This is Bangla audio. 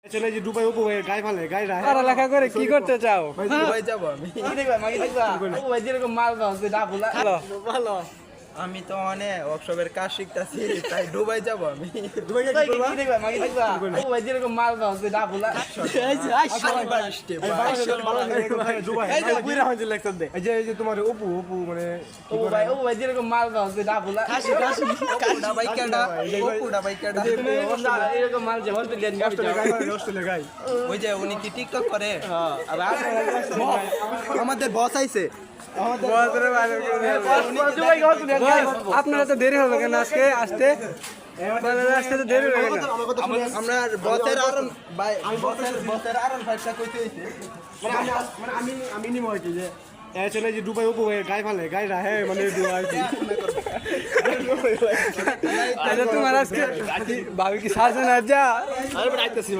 চলে যে দুবাই উপু গাই ফালে গাই রাহে পড়ালেখা করে কি করতে চাও? দুবাই যাবো আমি। যেরকম মাল ভালো ভালো। আমি তো মানে ওয়ার্কশপের কাজ শিখতেছি, তাই দুবাই যাবো আমি। দুবাই গিয়ে কি করবা যেরকম মাল দুবাই এই যে তোমার উপু উপু মানে যেরকম মাল এরকম মাল যে অস্ট্রেলিয়া গাই ওই যে উনি কি টিকটক করে? আমাদের বস আইছে। আপনারা তো দেরি হবে কেন আজকে আসতে? আসতে তো দেরি হবে কেন? আমরা বসের আরন ভাই বসের আরন ফাইটটা কইতে হইছে। আমি নিম আর কি যে চলে যে দুবাই উপু গাই ফালে গাই রাহে মানে দুবাই আচ্ছা তোমার আজকে ভাবি কি শাসন আর যা আরে আইতাছি